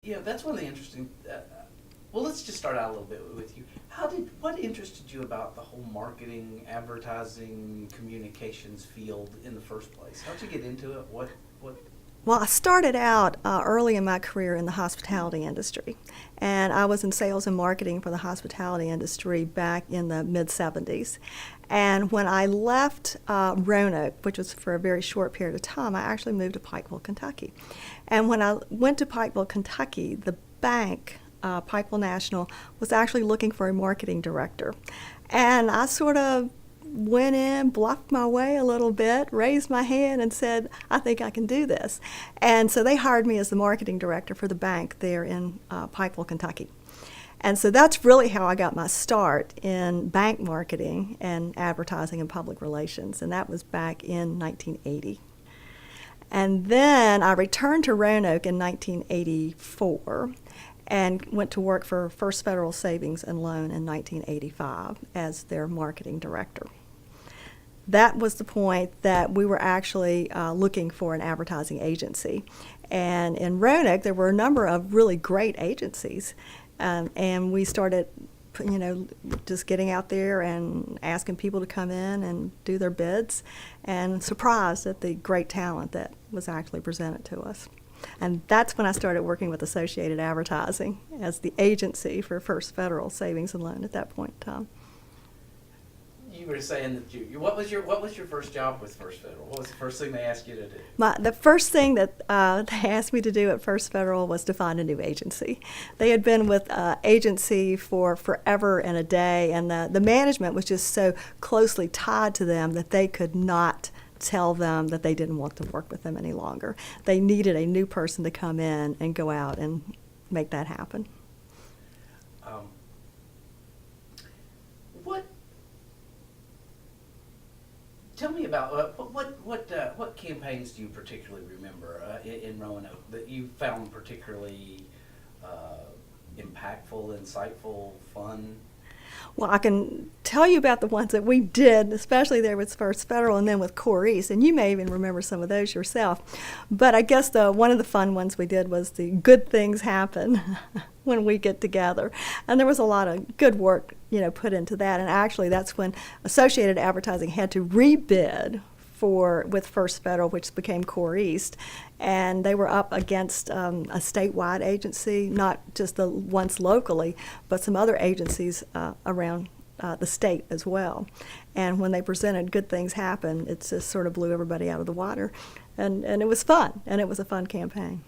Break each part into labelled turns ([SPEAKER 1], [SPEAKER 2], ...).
[SPEAKER 1] Yeah, that's one of the interesting. Well, let's just start out a little bit with you. What interested you about the whole marketing, advertising, communications field in the first place? How'd you get into it? What?
[SPEAKER 2] Well, I started out early in my career in the hospitality industry, and I was in sales and marketing for the hospitality industry back in the mid 70s. And when I left Roanoke, which was for a very short period of time, I actually moved to Pikeville, Kentucky. And when I went to Pikeville, Kentucky, the bank, Pikeville National, was actually looking for a marketing director. And I sort of went in, bluffed my way a little bit, raised my hand, and said, I think I can do this. And so they hired me as the marketing director for the bank there in Pikeville, Kentucky. And so that's really how I got my start in bank marketing and advertising and public relations, and that was back in 1980. And then I returned to Roanoke in 1984 and went to work for First Federal Savings and Loan in 1985 as their marketing director. That was the point that we were actually looking for an advertising agency. And in Roanoke, there were a number of really great agencies. And we started, just getting out there and asking people to come in and do their bids, and surprised at the great talent that was actually presented to us. And that's when I started working with Associated Advertising as the agency for First Federal Savings and Loan at that point in time.
[SPEAKER 1] You were saying that what was your first job with First Federal? What was the first thing they asked you to do?
[SPEAKER 2] The first thing that they asked me to do at First Federal was to find a new agency. They had been with agency for forever and a day, and the management was just so closely tied to them that they could not tell them that they didn't want to work with them any longer. They needed a new person to come in and go out and make that happen.
[SPEAKER 1] What? Tell me about what campaigns do you particularly remember in Roanoke that you found particularly impactful, insightful, fun?
[SPEAKER 2] Well, I can tell you about the ones that we did, especially there with First Federal and then with Corey's, and you may even remember some of those yourself. But I guess one of the fun ones we did was the Good Things Happen when we get together. And there was a lot of good work, put into that. And actually, that's when Associated Advertising had to rebid with First Federal, which became Core East, and they were up against a statewide agency, not just the ones locally, but some other agencies around the state as well. And when they presented Good Things Happen, it just sort of blew everybody out of the water, and it was fun, and it was a fun campaign.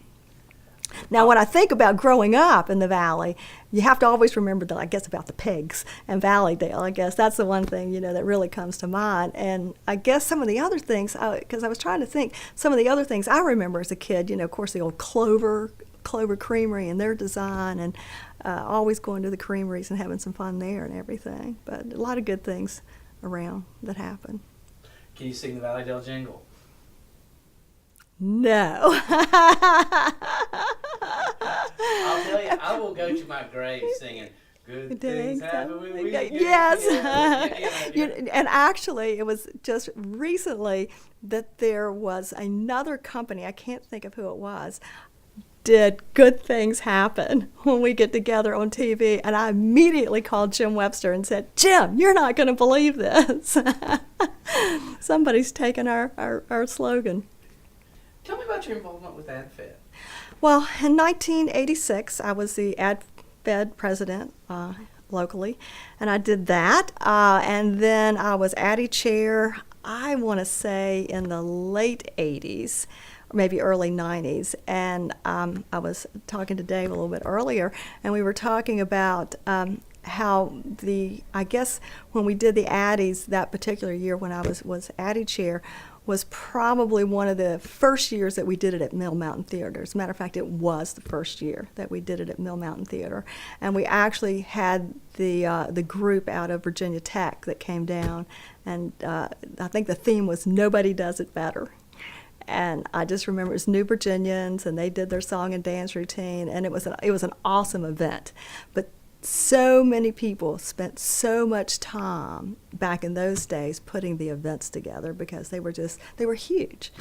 [SPEAKER 2] Now, when I think about growing up in the Valley, you have to always remember, about the pigs and Valleydale. I guess that's the one thing, that really comes to mind. And I guess some of the other things, because I was trying to think, some of the other things I remember as a kid, of course, the old Clover Creamery and their design, and always going to the creameries and having some fun there and everything. But a lot of good things around that happened.
[SPEAKER 1] Can you sing the Valleydale jingle?
[SPEAKER 2] No.
[SPEAKER 1] I'll tell you, I will go to my grave singing Good Things Happen When We Get
[SPEAKER 2] Yes.
[SPEAKER 1] Together.
[SPEAKER 2] And actually, it was just recently that there was another company, I can't think of who it was, did Good Things Happen when we get together on TV. And I immediately called Jim Webster and said, Jim, you're not going to believe this. Somebody's taken our slogan.
[SPEAKER 1] Tell me about your involvement with AdFed.
[SPEAKER 2] Well, in 1986, I was the AdFed president locally, and I did that. And then I was ADDI chair, I want to say, in the late 80s, or maybe early 90s. And I was talking to Dave a little bit earlier, and we were talking about how I guess when we did the Addies that particular year when I was ADDI chair, was probably one of the first years that we did it at Mill Mountain Theater. As a matter of fact, it was the first year that we did it at Mill Mountain Theater. And we actually had the group out of Virginia Tech that came down, and I think the theme was Nobody Does It Better. And I just remember it was New Virginians, and they did their song and dance routine, and it was an awesome event. But so many people spent so much time back in those days putting the events together because they were huge.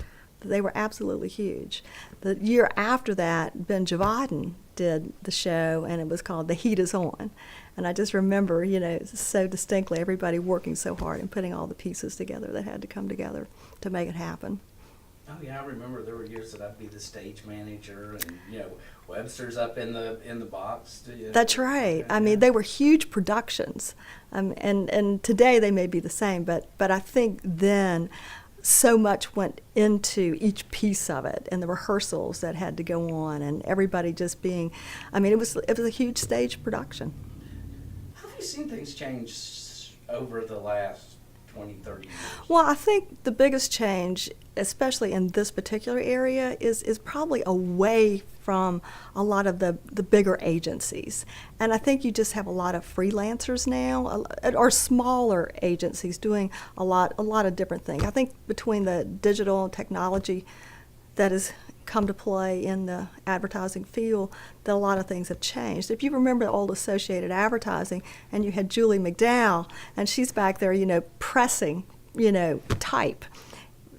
[SPEAKER 2] They were absolutely huge. The year after that, Ben Javaden did the show, and it was called The Heat Is On. And I just remember, so distinctly, everybody working so hard and putting all the pieces together that had to come together to make it happen.
[SPEAKER 1] Oh yeah, I remember there were years that I'd be the stage manager, and Webster's up in the box.
[SPEAKER 2] That's right. I mean, they were huge productions, and today they may be the same, but I think then so much went into each piece of it, and the rehearsals that had to go on, and everybody just being. I mean, it was a huge stage production.
[SPEAKER 1] How have you seen things change over the last 20, 30 years?
[SPEAKER 2] Well, I think the biggest change, especially in this particular area, is probably away from a lot of the bigger agencies. And I think you just have a lot of freelancers now, or smaller agencies doing a lot of different things. I think between the digital technology that has come to play in the advertising field, that a lot of things have changed. If you remember the old Associated Advertising, and you had Julie McDowell, and she's back there, pressing, type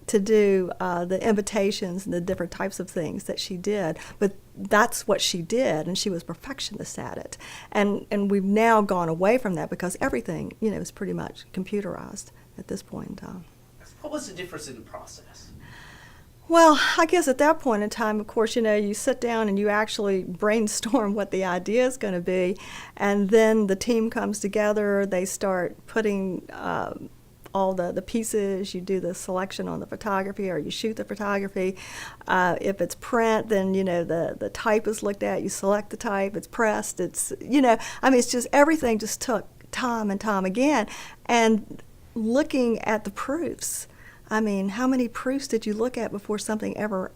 [SPEAKER 2] to do the invitations and the different types of things that she did. But that's what she did, and she was perfectionist at it. And we've now gone away from that because everything, is pretty much computerized at this point in time.
[SPEAKER 1] What was the difference in the process?
[SPEAKER 2] Well, I guess at that point in time, of course, you sit down and you actually brainstorm what the idea is going to be, and then the team comes together, they start putting all the pieces, you do the selection on the photography, or you shoot the photography. If it's print, then, the type is looked at, you select the type, it's pressed, it's just everything just took time and time again. And looking at the proofs, I mean, how many proofs did you look at before something ever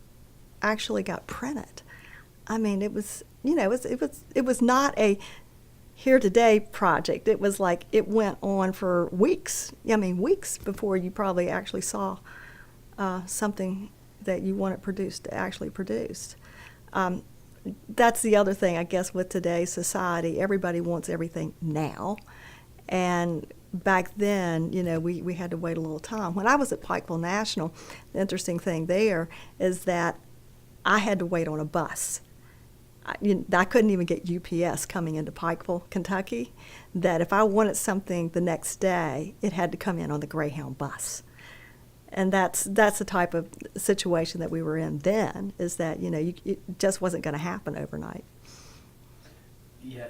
[SPEAKER 2] actually got printed? I mean, it was not a here today project. It was like it went on for weeks. I mean, weeks before you probably actually saw something that you wanted produced actually produced. That's the other thing, I guess, with today's society. Everybody wants everything now, and back then, we had to wait a little time. When I was at Pikeville National, the interesting thing there is that I had to wait on a bus. I couldn't even get UPS coming into Pikeville, Kentucky, that if I wanted something the next day, it had to come in on the Greyhound bus. And that's the type of situation that we were in then, is that, it just wasn't going to happen overnight.
[SPEAKER 1] Yeah,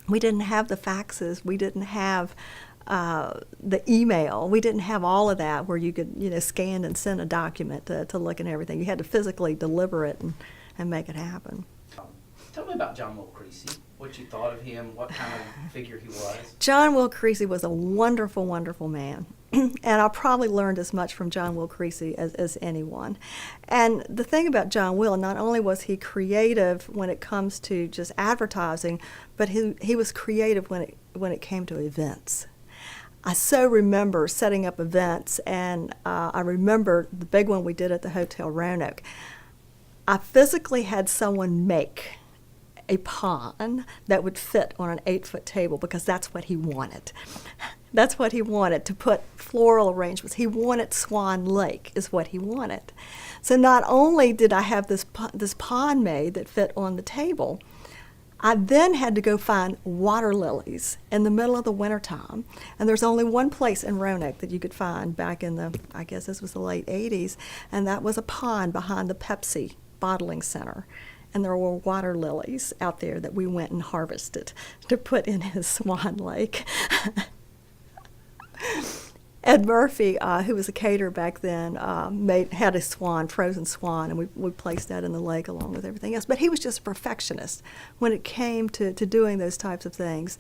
[SPEAKER 2] we didn't have the faxes. We didn't have the email. We didn't have all of that where you could, scan and send a document to look and everything. You had to physically deliver it and make it happen.
[SPEAKER 1] Tell me about John Will Creasy. What you thought of him, what kind of figure he was.
[SPEAKER 2] John Will Creasy was a wonderful, wonderful man. And I probably learned as much from John Will Creasy as anyone. And the thing about John Will, not only was he creative when it comes to just advertising, but he was creative when it came to events. I so remember setting up events, and I remember the big one we did at the Hotel Roanoke. I physically had someone make a pond that would fit on an 8-foot table because that's what he wanted. That's what he wanted, to put floral arrangements. He wanted Swan Lake is what he wanted. So not only did I have this pond made that fit on the table, I then had to go find water lilies in the middle of the wintertime. And there's only one place in Roanoke that you could find back in I guess this was the late 80s, and that was a pond behind the Pepsi bottling center. And there were water lilies out there that we went and harvested to put in his Swan Lake. Ed Murphy, who was a caterer back then, had a frozen swan, and we placed that in the lake along with everything else. But he was just a perfectionist when it came to doing those types of things.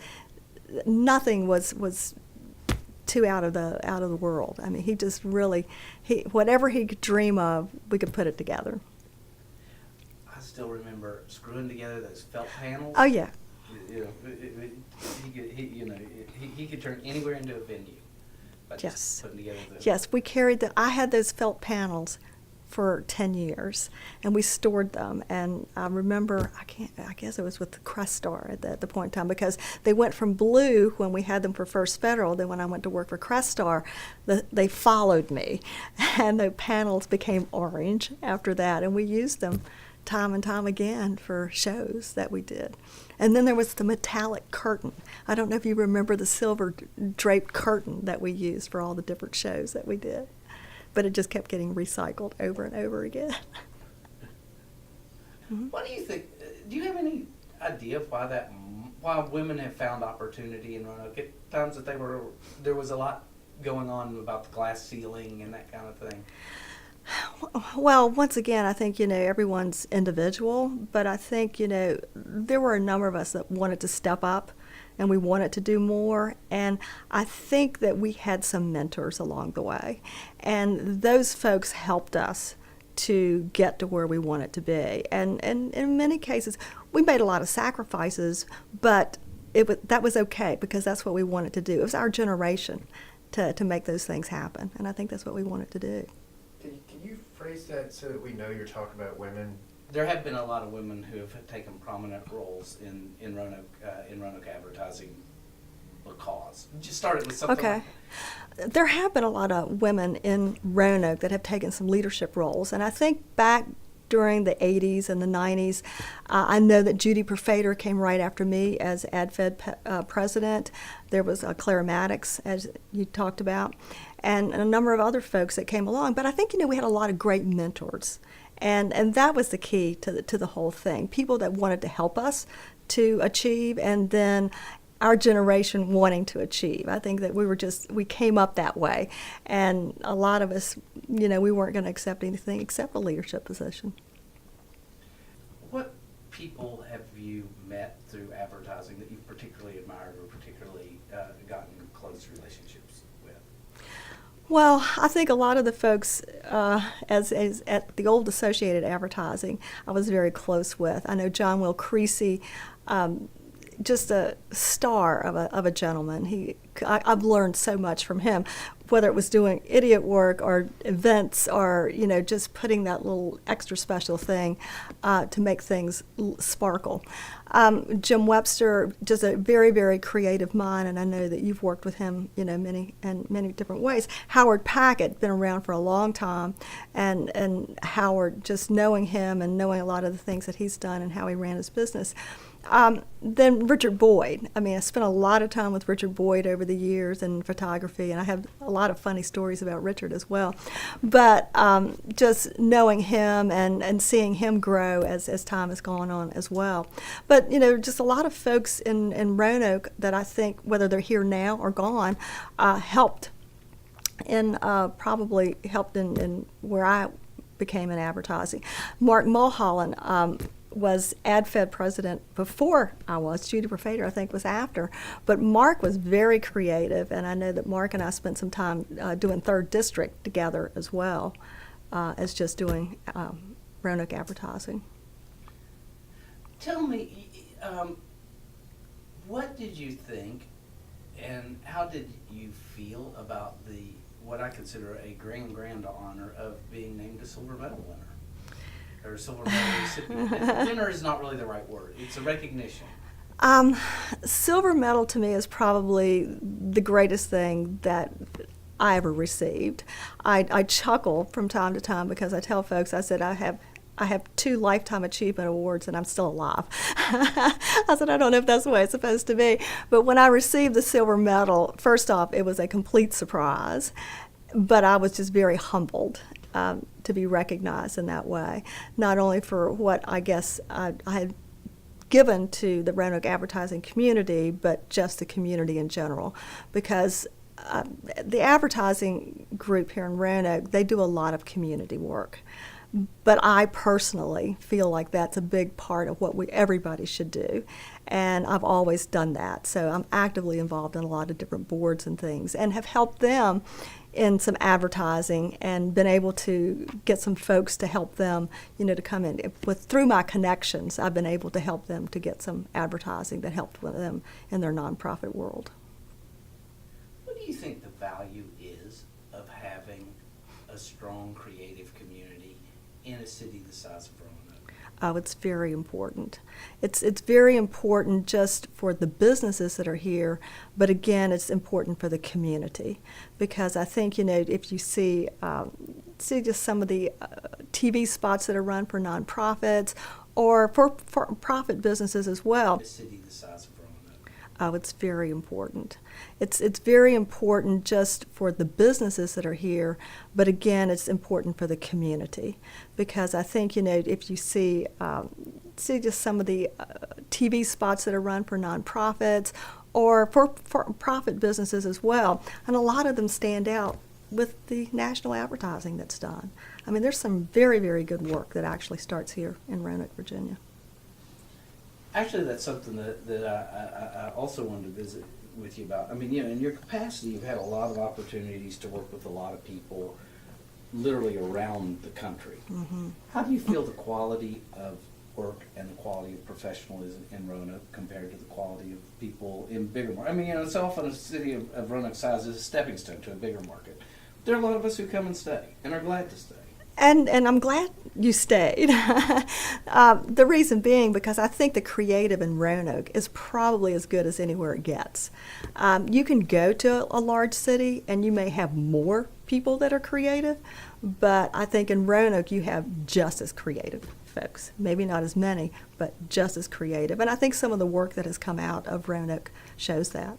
[SPEAKER 2] Nothing was too out of the world. I mean, he just really, whatever he could dream of, we could put it together.
[SPEAKER 1] I still remember screwing together those felt panels.
[SPEAKER 2] Oh yeah.
[SPEAKER 1] He could turn anywhere into a venue.
[SPEAKER 2] Yes.
[SPEAKER 1] Putting together
[SPEAKER 2] Yes, we carried I had those felt panels for 10 years, and we stored them. And I remember, I guess it was with the Crestar at the point in time, because they went from blue when we had them for First Federal. Then when I went to work for Crestar, they followed me, and the panels became orange after that, and we used them time and time again for shows that we did. And then there was the metallic curtain. I don't know if you remember the silver draped curtain that we used for all the different shows that we did. But it just kept getting recycled over and over again.
[SPEAKER 1] What do you think? Do you have any idea of why women have found opportunity in Roanoke at times that there was a lot going on about the glass ceiling and that kind of thing?
[SPEAKER 2] Well, once again, I think, everyone's individual, but I think, there were a number of us that wanted to step up and we wanted to do more. And I think that we had some mentors along the way. And those folks helped us to get to where we wanted to be. And in many cases, we made a lot of sacrifices, but that was okay because that's what we wanted to do. It was our generation to make those things happen. And I think that's what we wanted to do.
[SPEAKER 3] Can you phrase that so that we know you're talking about women?
[SPEAKER 1] There have been a lot of women who have taken prominent roles in Roanoke advertising because. Just started with something.
[SPEAKER 2] Okay. There have been a lot of women in Roanoke that have taken some leadership roles, and I think back during the 80s and the 90s, I know that Judy Perfader came right after me as AdFed president. There was Clara Maddox, as you talked about, and a number of other folks that came along. But I think, we had a lot of great mentors. And that was the key to the whole thing. People that wanted to help us to achieve, and then our generation wanting to achieve. I think that we came up that way. And a lot of us, we weren't going to accept anything except a leadership position.
[SPEAKER 1] What people have you met through advertising that you've particularly admired or particularly gotten close relationships with?
[SPEAKER 2] Well, I think a lot of the folks, as at the old Associated Advertising, I was very close with. I know John Will Creasy, just a star of a gentleman. I've learned so much from him, whether it was doing idiot work or events or just putting that little extra special thing to make things sparkle. Jim Webster, just a very, very creative mind, and I know that you've worked with him, many different ways. Howard Packett, been around for a long time, and Howard, just knowing him and knowing a lot of the things that he's done and how he ran his business. Then Richard Boyd. I spent a lot of time with Richard Boyd over the years in photography, and I have a lot of funny stories about Richard as well. But just knowing him and seeing him grow as time has gone on as well. But, just a lot of folks in Roanoke that I think, whether they're here now or gone, helped in where I became in advertising. Mark Mulholland was AdFed president before I was. Judy Perfader, I think, was after. But Mark was very creative, and I know that Mark and I spent some time doing 3rd District together as well as just doing Roanoke advertising.
[SPEAKER 1] Tell me, what did you think and how did you feel about what I consider a grand honor of being named a silver medal winner? Or silver medal recipient. Winner is not really the right word. It's a recognition.
[SPEAKER 2] Silver medal to me is probably the greatest thing that I ever received. I chuckle from time to time because I tell folks, I said, I have 2 Lifetime Achievement Awards and I'm still alive. I said, I don't know if that's the way it's supposed to be. But when I received the silver medal, first off, it was a complete surprise. But I was just very humbled to be recognized in that way, not only for what I guess I had given to the Roanoke advertising community, but just the community in general. Because the advertising group here in Roanoke, they do a lot of community work. But I personally feel like that's a big part of what everybody should do. And I've always done that. So I'm actively involved in a lot of different boards and things and have helped them in some advertising and been able to get some folks to help them, to come in. Through my connections, I've been able to help them to get some advertising that helped them in their nonprofit world.
[SPEAKER 1] What do you think the value is of having a strong creative community in a city the size of Roanoke?
[SPEAKER 2] Oh, it's very important. It's very important just for the businesses that are here, but again, it's important for the community, because I think, you know, if you see just some of the TV spots that are run for nonprofits or for profit businesses as well.
[SPEAKER 1] A city the size of Roanoke?
[SPEAKER 2] Oh, it's very important. It's very important just for the businesses that are here, but again, it's important for the community, because I think, you know, if you see just some of the TV spots that are run for nonprofits or for profit businesses as well, and a lot of them stand out with the national advertising that's done. I mean, there's some very, very good work that actually starts here in Roanoke, Virginia.
[SPEAKER 1] Actually, that's something that I also wanted to visit with you about. I mean, you know, in your capacity, you've had a lot of opportunities to work with a lot of people literally around the country.
[SPEAKER 2] Mm-hmm.
[SPEAKER 1] How do you feel the quality of work and the quality of professionalism in Roanoke compared to the quality of people in bigger markets? I mean, you know, it's often a city of Roanoke size is a stepping stone to a bigger market. There are a lot of us who come and stay and are glad to stay.
[SPEAKER 2] And I'm glad you stayed. The reason being because I think the creative in Roanoke is probably as good as anywhere it gets. You can go to a large city and you may have more people that are creative, but I think in Roanoke you have just as creative folks. Maybe not as many, but just as creative. And I think some of the work that has come out of Roanoke shows that.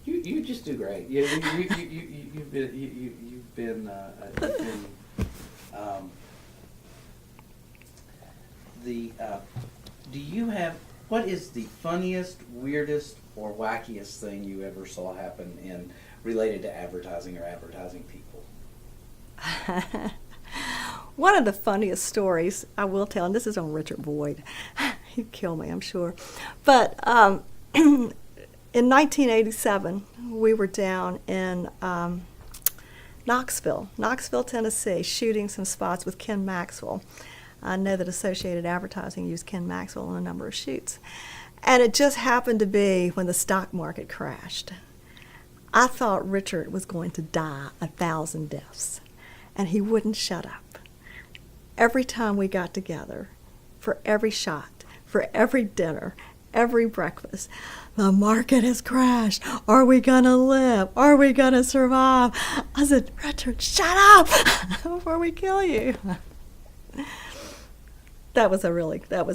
[SPEAKER 1] You just do great. You've been do you have, what is the funniest, weirdest, or wackiest thing you ever saw happen in related to advertising or advertising people?
[SPEAKER 2] One of the funniest stories I will tell, and this is on Richard Boyd. He'd kill me, I'm sure. But in 1987, we were down in Knoxville, Tennessee, shooting some spots with Ken Maxwell. I know that Associated Advertising used Ken Maxwell on a number of shoots. And it just happened to be when the stock market crashed. I thought Richard was going to die 1,000 deaths, and he wouldn't shut up. Every time we got together, for every shot, for every dinner, every breakfast, the market has crashed. Are we gonna live? Are we gonna survive? I said, Richard, shut up before we kill you. That was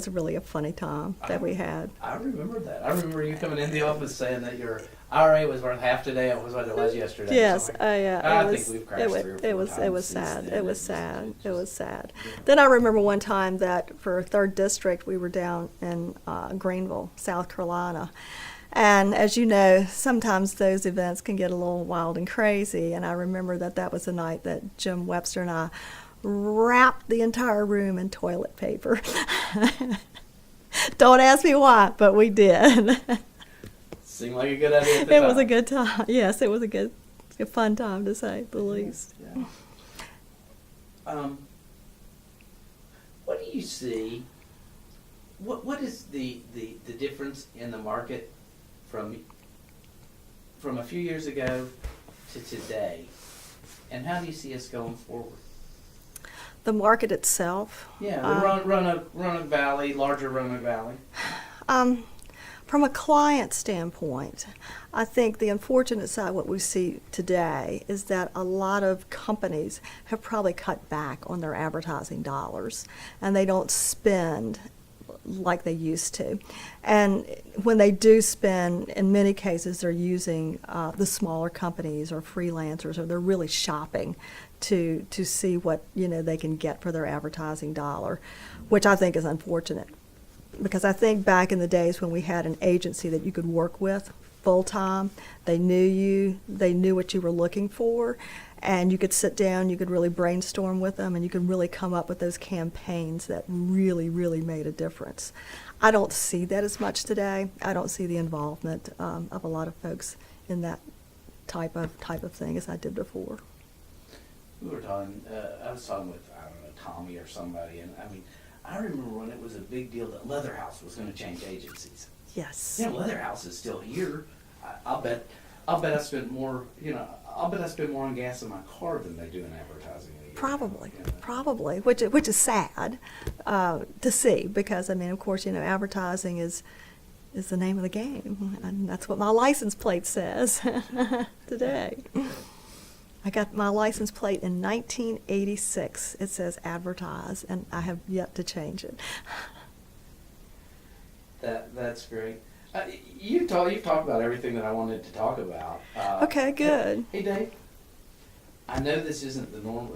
[SPEAKER 2] really a funny time that we had.
[SPEAKER 1] I remember that. I remember you coming in the office saying that your IRA was worth half today. It was what it was yesterday.
[SPEAKER 2] Yes,
[SPEAKER 1] So
[SPEAKER 2] yeah.
[SPEAKER 1] I think we've crashed 3 or 4
[SPEAKER 2] it was
[SPEAKER 1] times
[SPEAKER 2] sad.
[SPEAKER 1] since then.
[SPEAKER 2] It was sad. It was sad.
[SPEAKER 1] Yeah.
[SPEAKER 2] Then I remember one time that for 3rd District we were down in Greenville, South Carolina. And as you know, sometimes those events can get a little wild and crazy. And I remember that was the night that Jim Webster and I wrapped the entire room in toilet paper. Don't ask me why, but we did.
[SPEAKER 1] Seemed like a good idea at the
[SPEAKER 2] It
[SPEAKER 1] time.
[SPEAKER 2] was a good time. Yes, it was a fun time to say the least.
[SPEAKER 1] Yeah. What do you see? What is the difference in the market from a few years ago to today, and how do you see us going forward?
[SPEAKER 2] The market itself.
[SPEAKER 1] Yeah, the Roanoke Valley, larger Roanoke Valley.
[SPEAKER 2] From a client standpoint, I think the unfortunate side, what we see today, is that a lot of companies have probably cut back on their advertising dollars, and they don't spend like they used to. And when they do spend, in many cases, they're using the smaller companies or freelancers, or they're really shopping to see what they can get for their advertising dollar, which I think is unfortunate. Because I think back in the days when we had an agency that you could work with full-time, they knew you, they knew what you were looking for, and you could sit down, you could really brainstorm with them, and you could really come up with those campaigns that really, really made a difference. I don't see that as much today. I don't see the involvement of a lot of folks in that type of thing as I did before.
[SPEAKER 1] We were talking, I was talking with, I don't know, Tommy or somebody, and I remember when it was a big deal that Leatherhouse was going to change
[SPEAKER 2] Yes.
[SPEAKER 1] Leatherhouse is still here. I'll bet I spent more, I'll bet I spend more on gas in my car than they do in advertising in a year.
[SPEAKER 2] Probably,
[SPEAKER 1] You know?
[SPEAKER 2] probably, which is sad to see, because I mean, of course, advertising is the name of the game, and that's what my license plate says today. I got my license plate in 1986. It says advertise, and I have yet to change it.
[SPEAKER 1] That's great. You've talked about everything that I wanted to talk about.
[SPEAKER 2] Okay, good.
[SPEAKER 1] Hey, Dave. I know this isn't the norm,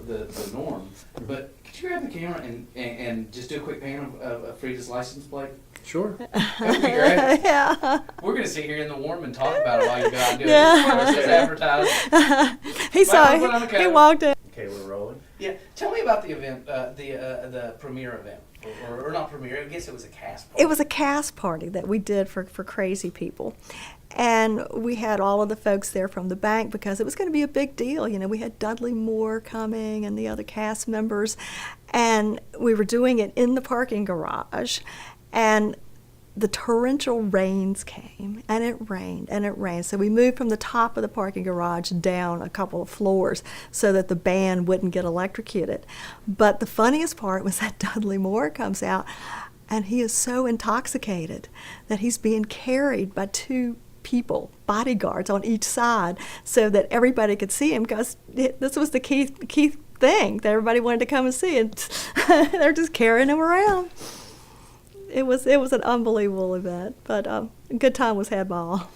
[SPEAKER 1] but could you grab the camera and just do a quick pan of Freda's license plate?
[SPEAKER 3] Sure.
[SPEAKER 1] That would be great.
[SPEAKER 2] Yeah.
[SPEAKER 1] We're gonna sit here in the warm and talk about it while you go out and do it.
[SPEAKER 2] Yeah.
[SPEAKER 1] This is advertised.
[SPEAKER 2] He saw
[SPEAKER 1] Microphone on the
[SPEAKER 2] he
[SPEAKER 1] cover.
[SPEAKER 2] walked in.
[SPEAKER 3] Okay, we're rolling.
[SPEAKER 1] Yeah. Tell me about the event, the premiere event, or not premiere. I guess it was a cast party.
[SPEAKER 2] It was a cast party that we did for crazy people. And we had all of the folks there from the bank because it was going to be a big deal. We had Dudley Moore coming and the other cast members. And we were doing it in the parking garage. And the torrential rains came, and it rained, and it rained. So we moved from the top of the parking garage down a couple of floors so that the band wouldn't get electrocuted. But the funniest part was that Dudley Moore comes out, and he is so intoxicated that he's being carried by two people, bodyguards on each side, so that everybody could see him, because this was the key thing that everybody wanted to come and see, and they're just carrying him around. It was an unbelievable event, but a good time was had by all.